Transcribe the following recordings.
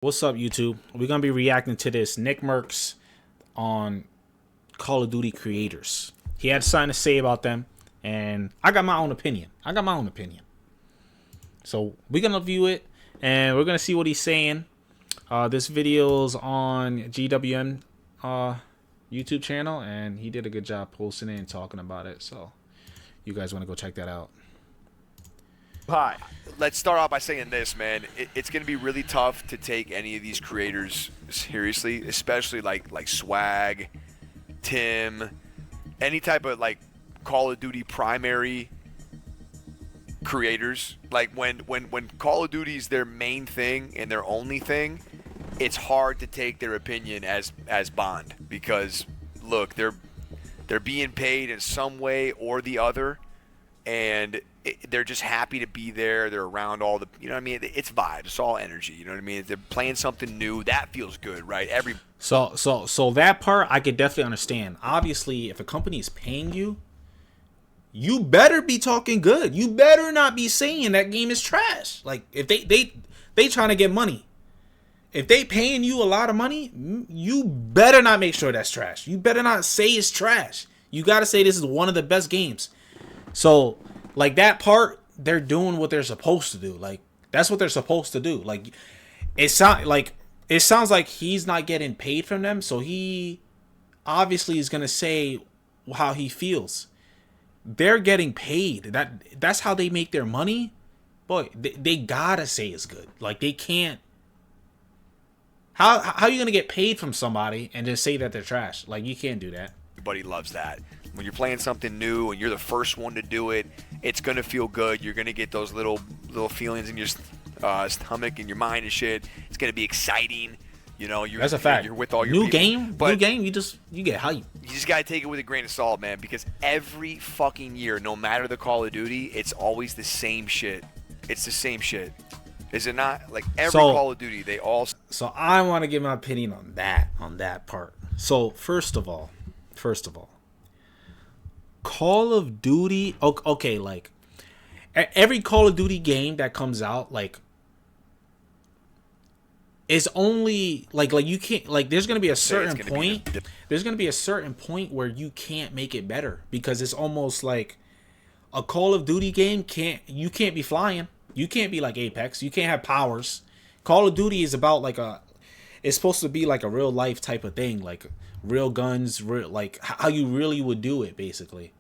What's up, YouTube? We're gonna be reacting to this Nickmercs on Call of Duty creators. He had something to say about them, and I got my own opinion. So we're gonna view it, and we're gonna see what he's saying. This video's on GWM YouTube channel, and he did a good job posting it and talking about it. So you guys want to go check that out? Hi. Let's start off by saying this, man. It's going to be really tough to take any of these creators seriously, especially like Swag, Tim, any type of like Call of Duty primary creators. Like when Call of Duty is their main thing and their only thing, it's hard to take their opinion as bond because look, they're being paid in some way or the other, and they're just happy to be there. They're around all the, you know what I mean? It's vibes. It's all energy. You know what I mean? They're playing something new. That feels good, right? So that part I could definitely understand. Obviously, if a company is paying you, you better be talking good. You better not be saying that game is trash. Like if they trying to get money. If they paying you a lot of money, you better not make sure that's trash. You better not say it's trash. You got to say this is one of the best games. So, like that part, they're doing what they're supposed to do. Like that's what they're supposed to do. Like it sounds like he's not getting paid from them, so he obviously is gonna say how he feels. They're getting paid. That's how they make their money. Boy, they gotta say it's good. Like they can't. How are you gonna get paid from somebody and just say that they're trash? Like you can't do that. Everybody loves that. When you're playing something new and you're the first one to do it, it's gonna feel good. You're gonna get those little feelings in your stomach and your mind and shit. It's gonna be exciting. You know, that's a fact. You're with all your new people. New game. You get hype. You just gotta take it with a grain of salt, man. Because every fucking year, no matter the Call of Duty, it's always the same shit. It's the same shit. Is it not? Like every Call of Duty, they all. So I want to give my opinion on that part. So first of all, Call of Duty. Okay, like every Call of Duty game that comes out, like is only like you can't like. There's gonna be a certain point. There's gonna be a certain point where you can't make it better because it's almost like a Call of Duty game you can't be flying. You can't be like Apex. You can't have powers. Call of Duty is about like it's supposed to be like a real life type of thing, like real guns, like how you really would do it, basically.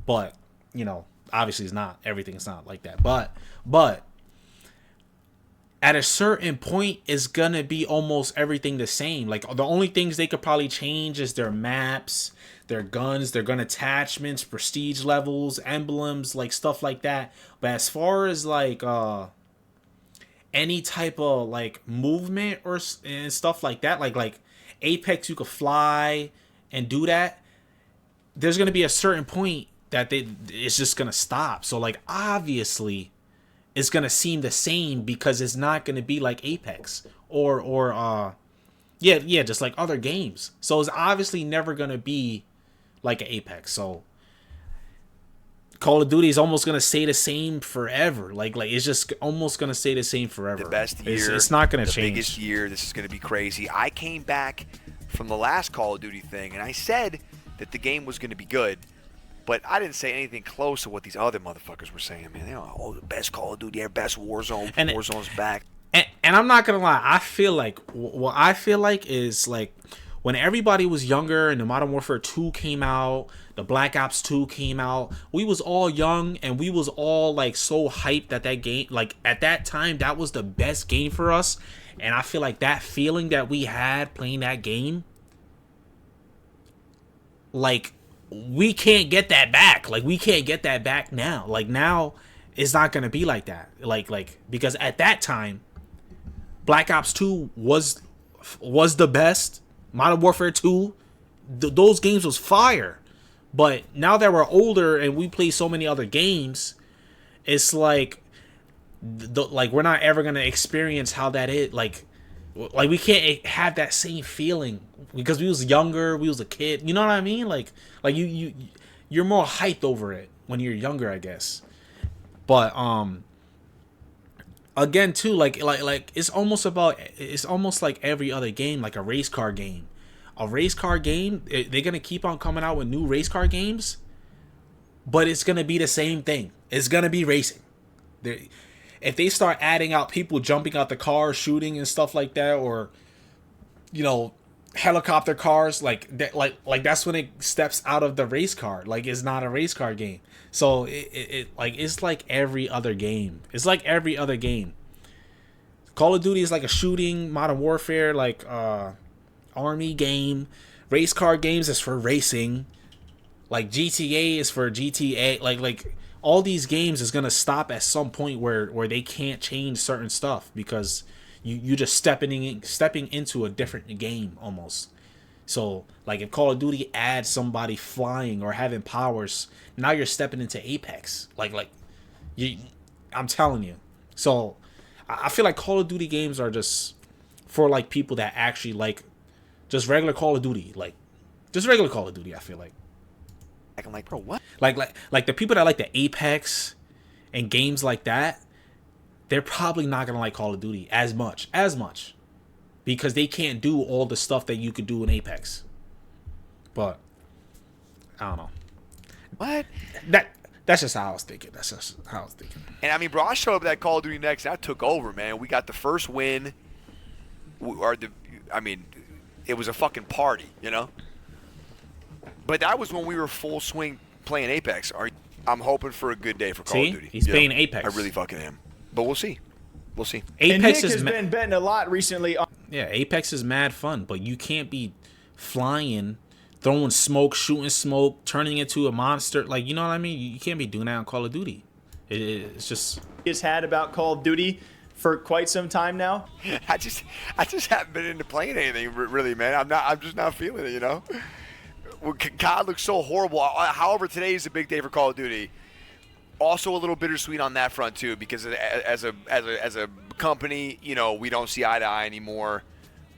But you know, obviously, it's not. Everything's not like that. But at a certain point, it's gonna be almost everything the same. Like the only things they could probably change is their maps, their guns, their gun attachments, prestige levels, emblems, like stuff like that. But as far as like any type of like movement and stuff like that, like Apex, you could fly and do that. There's gonna be a certain point that it's just gonna stop. So like obviously, it's gonna seem the same because it's not gonna be like Apex or just like other games. So it's obviously never gonna be like an Apex. So Call of Duty is almost gonna stay the same forever. Like it's just almost gonna stay the same forever. The best year. It's not gonna change. The biggest year. This is gonna be crazy. I came back from the last Call of Duty thing, and I said that the game was gonna be good, but I didn't say anything close to what these other motherfuckers were saying. Man, the best Call of Duty, best Warzone. Warzone's back. And I'm not gonna lie. I feel like what I feel like is like when everybody was younger and the Modern Warfare 2 came out, the Black Ops 2 came out, we was all young and we was all like so hyped that game, like at that time, that was the best game for us. And I feel like that feeling that we had playing that game, like we can't get that back. Like we can't get that back now. Like now it's not going to be like that. Like because at that time, Black Ops 2 was the best. Modern Warfare 2, those games was fire. But now that we're older and we play so many other games, it's like we're not ever gonna experience how that is. Like we can't have that same feeling because we was younger, we was a kid. You know what I mean? Like you're more hyped over it when you're younger, I guess. But again too, like it's almost like every other game, like a race car game. A race car game, they're gonna keep on coming out with new race car games, but it's gonna be the same thing. It's gonna be racing. If they start adding out people jumping out the car, shooting and stuff like that, or helicopter cars, like that, like that's when it steps out of the race car. Like, it's not a race car game. So it's like every other game. It's like every other game. Call of Duty is like a shooting, Modern Warfare, like army game. Race car games is for racing. Like GTA is for GTA. Like all these games is gonna stop at some point where they can't change certain stuff, because you just stepping into a different game almost. So like if Call of Duty adds somebody flying or having powers, now you're stepping into Apex. I'm telling you. So I feel like Call of Duty games are just for like people that actually like just regular Call of Duty, like just regular Call of Duty. I feel like. I'm like, bro, what? Like the people that like the Apex and games like that, they're probably not gonna like Call of Duty as much, because they can't do all the stuff that you could do in Apex. But I don't know. What? That's just how I was thinking. And I mean, bro, I showed up at Call of Duty Next. I took over, man. We got the first win. It was a fucking party, you know. But that was when we were full swing playing Apex. I'm hoping for a good day for Call of Duty. He's playing Apex. I really fucking am. But we'll see. Apex has been betting a lot recently. Yeah, Apex is mad fun, but you can't be flying, throwing smoke, shooting smoke, turning into a monster. Like, you know what I mean? You can't be doing that on Call of Duty. It's just... Has had about Call of Duty for quite some time now. I just haven't been into playing anything really, man. I'm just not feeling it, you know. God looks so horrible. However, today is a big day for Call of Duty. Also, a little bittersweet on that front too, because as a company, you know, we don't see eye to eye anymore.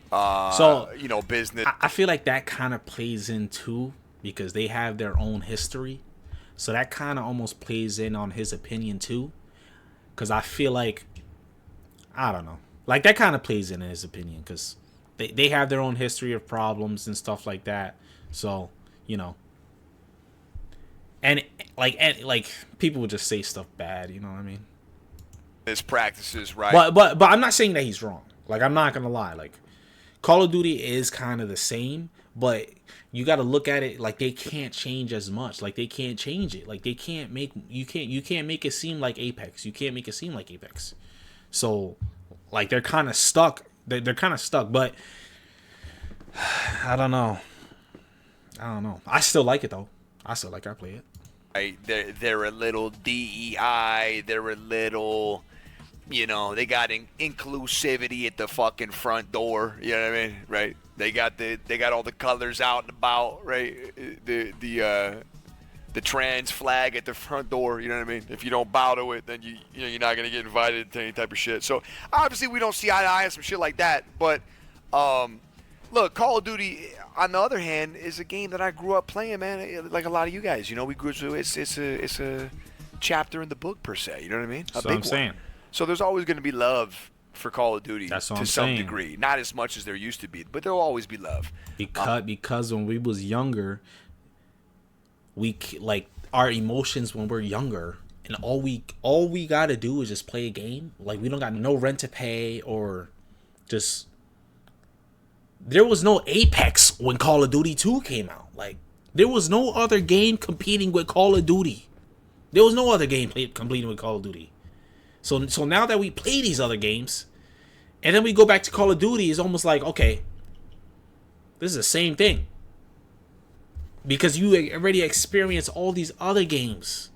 Business. I feel like that kind of plays in too, because they have their own history. So that kind of almost plays in on his opinion too, because I feel like, I don't know, like that kind of plays in his opinion, because they have their own history of problems and stuff like that. So, you know, and people would just say stuff bad, you know what I mean? His practices, right? But I'm not saying that he's wrong. Like, I'm not gonna lie. Like, Call of Duty is kind of the same, but you got to look at it like they can't change as much. Like, they can't change it. Like, they can't make you can't make it seem like Apex. You can't make it seem like Apex. So, like, they're kind of stuck. They're kind of stuck. But I don't know. I still like it though. I play it. Right, they're a little DEI. They're a little, you know, they got inclusivity at the fucking front door. You know what I mean, right? They got all the colors out and about, right? The trans flag at the front door. You know what I mean? If you don't bow to it, then you're not gonna get invited to any type of shit. So obviously we don't see eye to eye on some shit like that. But look, Call of Duty, on the other hand, is a game that I grew up playing, man. Like a lot of you guys, you know, we grew up. It's a chapter in the book per se. You know what I mean? That's what I'm saying. So there's always going to be love for Call of Duty to some degree. Not as much as there used to be, but there'll always be love. Because when we was younger, our emotions when we're younger, and all we got to do is just play a game. Like, we don't got no rent to pay, or just... There was no Apex when Call of Duty 2 came out. Like, there was no other game competing with Call of Duty. There was no other game competing with Call of Duty. So now that we play these other games, and then we go back to Call of Duty, it's almost like, okay, this is the same thing. Because you already experienced all these other games.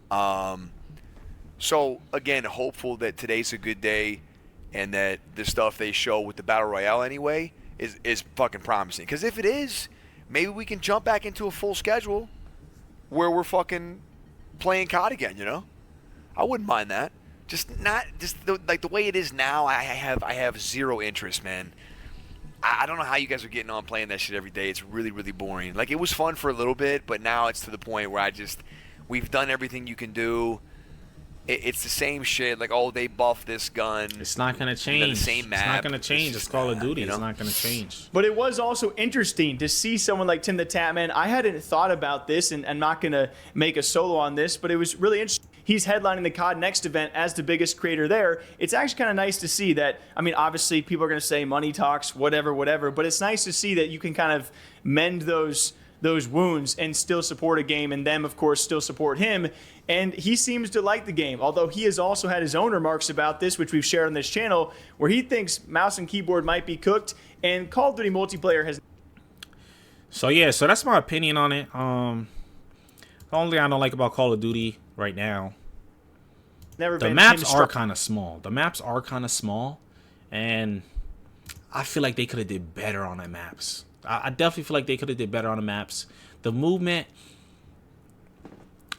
So, again, hopeful that today's a good day, and that the stuff they show with the Battle Royale anyway is fucking promising. Because if it is, maybe we can jump back into a full schedule where we're fucking playing COD again, you know? I wouldn't mind that. Like the way it is now, I have zero interest, man. I don't know how you guys are getting on playing that shit every day. It's really, really boring. Like, it was fun for a little bit, but now it's to the point where we've done everything you can do. it's the same shit. Like, oh, they buffed this gun. It's not gonna change. You know, the same map. It's not gonna change. It's Call of Duty. You know? It's not gonna change. But it was also interesting to see someone like Tim the Tatman. I hadn't thought about this, and I'm not going to make a solo on this, but it was really interesting. He's headlining the COD Next event as the biggest creator there. It's actually kind of nice to see that. I mean, obviously, people are going to say money talks, whatever, but it's nice to see that you can kind of mend those wounds and still support a game, and them, of course, still support him. And he seems to like the game, although he has also had his own remarks about this, which we've shared on this channel, where he thinks mouse and keyboard might be cooked, and Call of Duty multiplayer has... So yeah, so that's my opinion on it. The only thing I don't like about Call of Duty right now, the maps are kind of small. The maps are kind of small, and I feel like they could have did better on the maps. I definitely feel like they could have did better on the maps. The movement,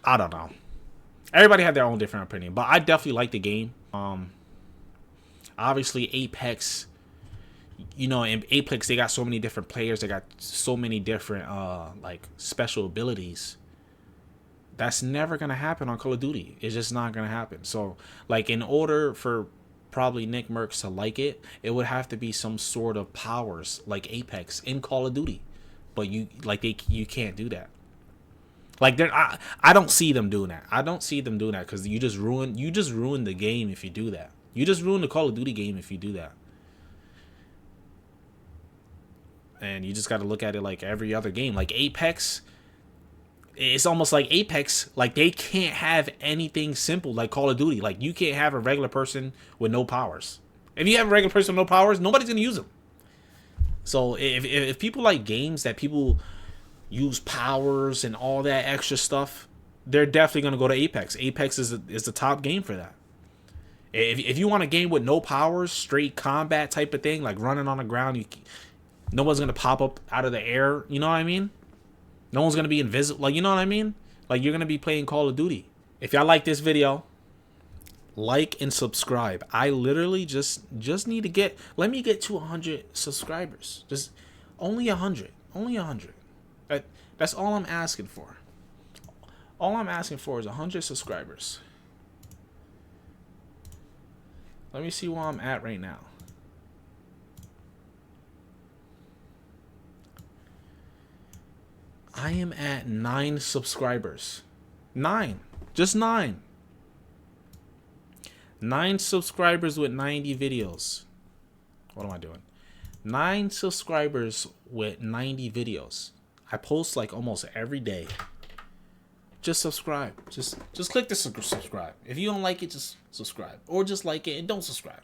I don't know. Everybody had their own different opinion, but I definitely like the game. Obviously Apex, you know, in Apex they got so many different players. They got so many different like special abilities. That's never gonna happen on Call of Duty. It's just not gonna happen. So, like, in order for probably Nickmercs to like it, it would have to be some sort of powers like Apex in Call of Duty. But you can't do that. Like, I don't see them doing that. I don't see them doing that because you just ruin the game if you do that. You just ruin the Call of Duty game if you do that. And you just got to look at it like every other game. Like Apex, it's almost like Apex, like they can't have anything simple like Call of Duty. Like, you can't have a regular person with no powers. If you have a regular person with no powers, nobody's gonna use them. So if people like games that people use powers and all that extra stuff, they're definitely gonna go to Apex. Apex is the top game for that. If you want a game with no powers, straight combat type of thing, like running on the ground, no one's gonna pop up out of the air. You know what I mean? No one's gonna be invisible. Like, you know what I mean? Like, you're gonna be playing Call of Duty. If y'all like this video, like and subscribe. I literally just need to let me get to 100 subscribers. Just only 100. Only 100. That's all I'm asking for. All I'm asking for is 100 subscribers. Let me see where I'm at right now. I am at 9 subscribers. 9. Just 9. 9 subscribers with 90 videos. What am I doing? 9 subscribers with 90 videos. I post like almost every day. Just subscribe. Just click the subscribe. If you don't like it, just subscribe. Or just like it and don't subscribe.